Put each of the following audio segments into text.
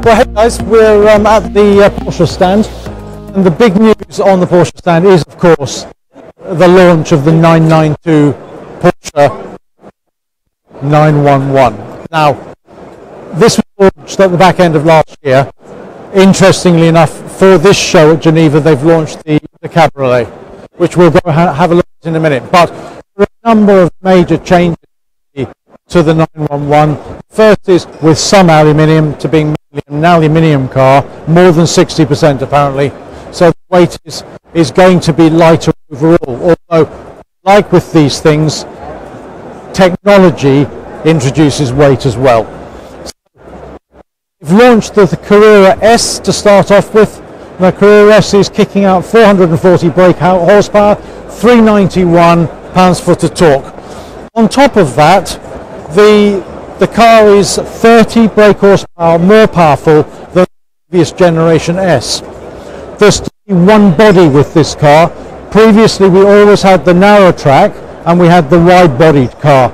Well, hey guys, we're at the Porsche stand, and the big news on the Porsche stand is, of course, the launch of the 992 Porsche 911. Now, this was launched at the back end of last year. Interestingly enough, for this show at Geneva, they've launched the Carrera, which we'll go have a look at in a minute. But there are a number of major changes to the 911. First is with some aluminium to being an aluminium car, more than 60% apparently. So the weight is going to be lighter overall. Although, like with these things, technology introduces weight as well. We've launched the Carrera S to start off with. The Carrera S is kicking out 440 brake horsepower, 391 pounds-foot of torque. On top of that, the car is 30 brake horsepower more powerful than the previous generation S. There's one body with this car. Previously we always had the narrow track and we had the wide-bodied car.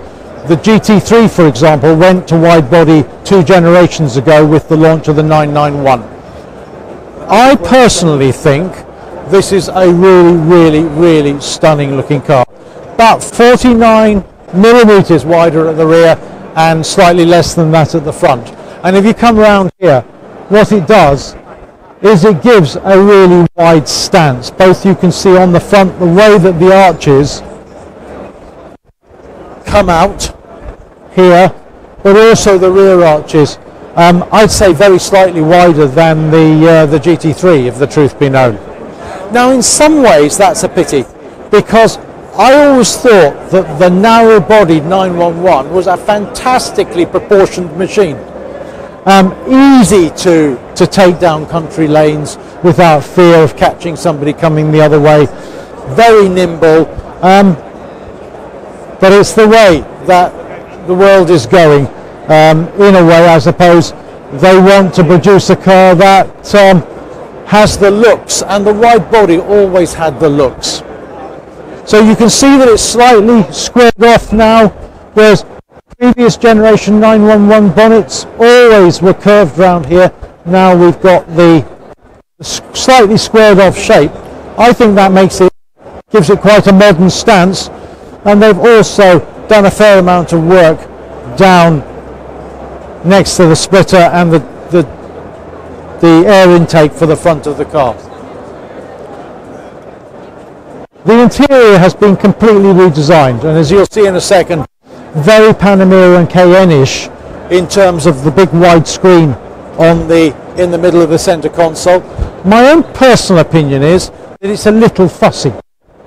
The GT3, for example, went to wide body 2 generations ago with the launch of the 991. I personally think this is a really stunning looking car. About 49 millimeters wider at the rear and slightly less than that at the front. And if you come around here, what it does is it gives a really wide stance. Both you can see on the front the way that the arches come out here, but also the rear arches. I'd say very slightly wider than the GT3, if the truth be known. Now, in some ways, that's a pity, because I always thought that the narrow-bodied 911 was a fantastically proportioned machine. Easy to take down country lanes without fear of catching somebody coming the other way. Very nimble. But it's the way that the world is going. In a way, I suppose, they want to produce a car that has the looks, and the wide body always had the looks. So you can see that it's slightly squared off now, whereas previous generation 911 bonnets always were curved round here. Now we've got the slightly squared off shape. I think that gives it quite a modern stance, and they've also done a fair amount of work down next to the splitter and the air intake for the front of the car. The interior has been completely redesigned, and as you'll see in a second, very Panamera and Cayenne-ish in terms of the big wide screen in the middle of the center console. My own personal opinion is that it's a little fussy.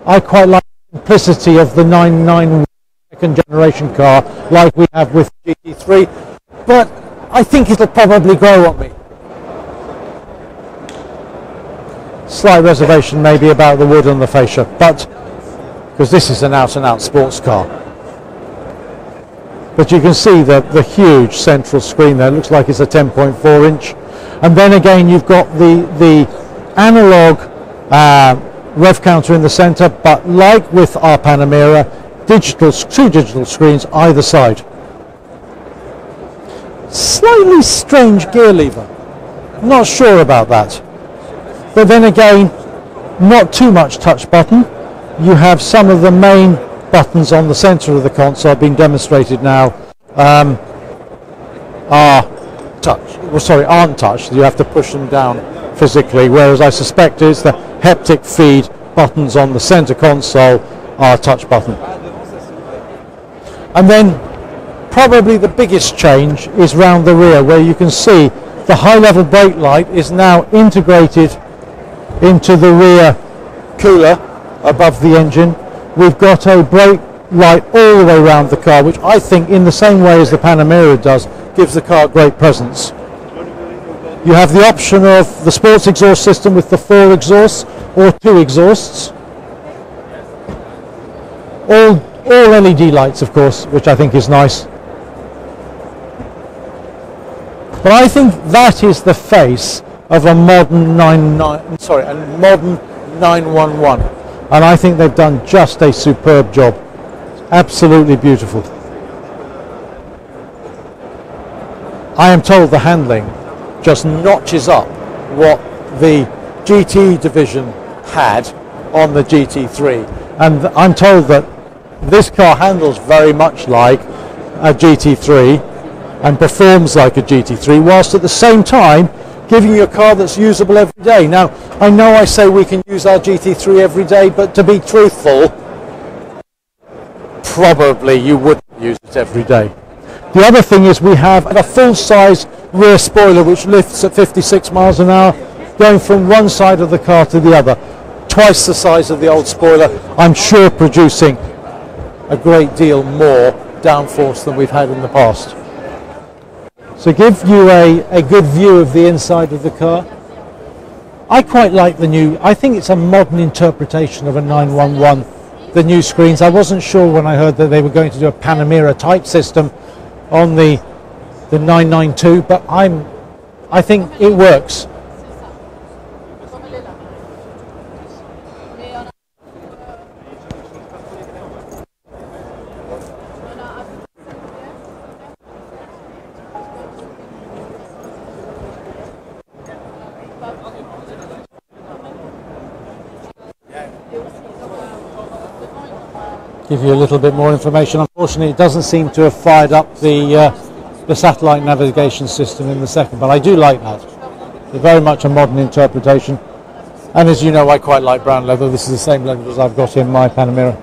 I quite like the simplicity of the 991 second generation car like we have with GT3, but I think it'll probably grow on me. Slight reservation maybe about the wood on the fascia, but because this is an out-and-out sports car. But you can see the huge central screen there. It looks like it's a 10.4 inch. And then again you've got the analog rev counter in the center, but like with our Panamera, two digital screens either side. Slightly strange gear lever. Not sure about that. But then again, not too much touch button. You have some of the main buttons on the center of the console being demonstrated now aren't touched. You have to push them down physically, whereas I suspect it's the haptic feed buttons on the center console are touch button. And then probably the biggest change is round the rear, where you can see the high level brake light is now integrated into the rear cooler above the engine. We've got a brake light all the way around the car, which I think, in the same way as the Panamera does, gives the car great presence. You have the option of the sports exhaust system with the 4 exhausts or 2 exhausts. All LED lights, of course, which I think is nice. But I think that is the face of a modern 911, and I think they've done just a superb job. Absolutely beautiful. I am told the handling just notches up what the GT division had on the GT3, and I'm told that this car handles very much like a GT3 and performs like a GT3, whilst at the same time giving you a car that's usable every day. Now, I know I say we can use our GT3 every day, but to be truthful, probably you wouldn't use it every day. The other thing is we have a full-size rear spoiler which lifts at 56 miles an hour, going from one side of the car to the other. Twice the size of the old spoiler, I'm sure producing a great deal more downforce than we've had in the past. So give you a good view of the inside of the car. I quite like the new, I think it's a modern interpretation of a 911, the new screens. I wasn't sure when I heard that they were going to do a Panamera type system on the 992, but I think it works. Give you a little bit more information. Unfortunately, it doesn't seem to have fired up the satellite navigation system in the second, but I do like that. It's very much a modern interpretation, and as you know, I quite like brown leather. This is the same leather as I've got in my Panamera.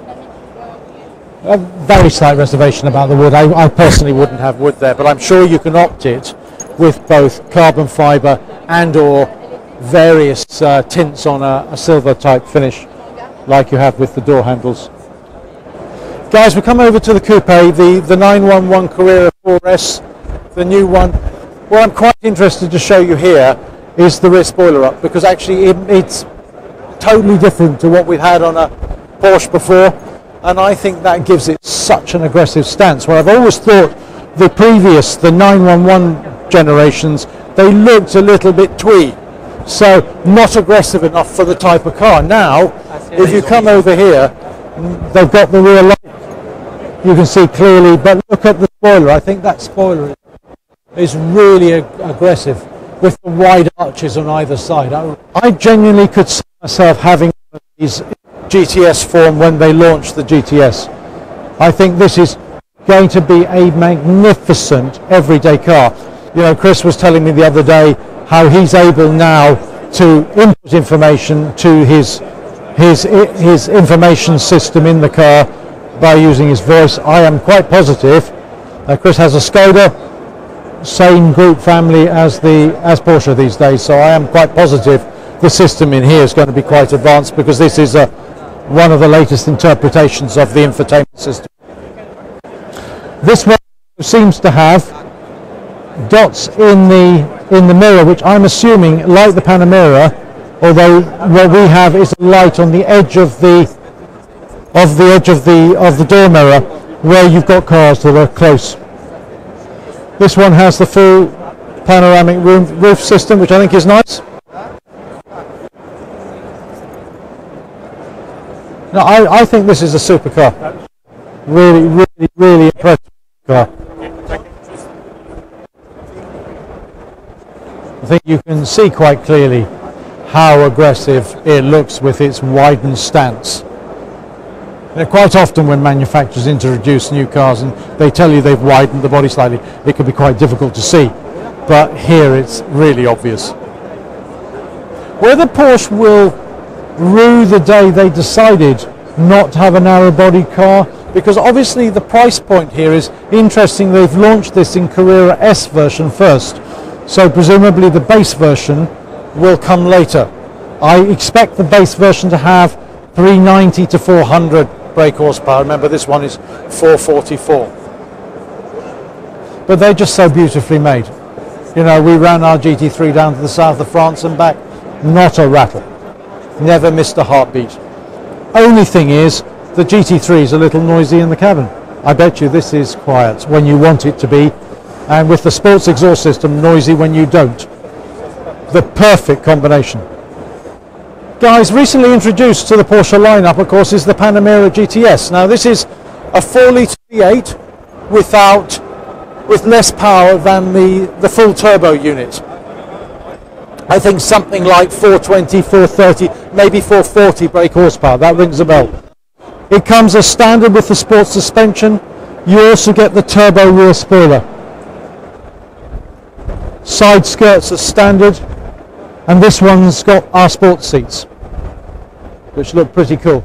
A very slight reservation about the wood. I personally wouldn't have wood there, but I'm sure you can opt it with both carbon fibre and or various tints on a silver type finish like you have with the door handles. Guys, we come over to the coupe, the 911 Carrera S, the new one. What I'm quite interested to show you here is the rear spoiler up, because actually it's totally different to what we've had on a Porsche before, and I think that gives it such an aggressive stance. Where I've always thought the 911 generations, they looked a little bit twee, so not aggressive enough for the type of car. Now, if you come over here, they've got the rear light. You can see clearly, but look at the spoiler. I think that spoiler is really aggressive with the wide arches on either side. I genuinely could see myself having one of these GTS form when they launch the GTS. I think this is going to be a magnificent everyday car. You know, Chris was telling me the other day how he's able now to input information to his information system in the car by using his voice. I am quite positive Chris has a Skoda, same group family as Porsche these days, so I am quite positive the system in here is going to be quite advanced, because this is one of the latest interpretations of the infotainment system. This one seems to have dots in the mirror, which I'm assuming, like the Panamera, although what we have is a light on the edge of the door mirror where you've got cars that are close. This one has the full panoramic roof system, which I think is nice. Now, I think this is a super car. Really, really, really impressive car. I think you can see quite clearly how aggressive it looks with its widened stance. Quite often when manufacturers introduce new cars and they tell you they've widened the body slightly, it can be quite difficult to see, but here it's really obvious. Whether Porsche will rue the day they decided not to have a narrow body car, because obviously the price point here is interesting. They've launched this in Carrera S version first, so presumably the base version will come later. I expect the base version to have 390 to 400 brake horsepower. Remember, this one is 444. But they're just so beautifully made. You know, we ran our GT3 down to the south of France and back, not a rattle. Never missed a heartbeat. Only thing is, the GT3 is a little noisy in the cabin. I bet you this is quiet when you want it to be, and with the sports exhaust system, noisy when you don't. The perfect combination. Guys, recently introduced to the Porsche lineup, of course, is the Panamera GTS. Now, this is a 4-litre V8 with less power than the full turbo unit. I think something like 420, 430, maybe 440 brake horsepower. That rings a bell. It comes as standard with the sport suspension. You also get the turbo rear spoiler. Side skirts are standard, and this one's got our sport seats, which look pretty cool.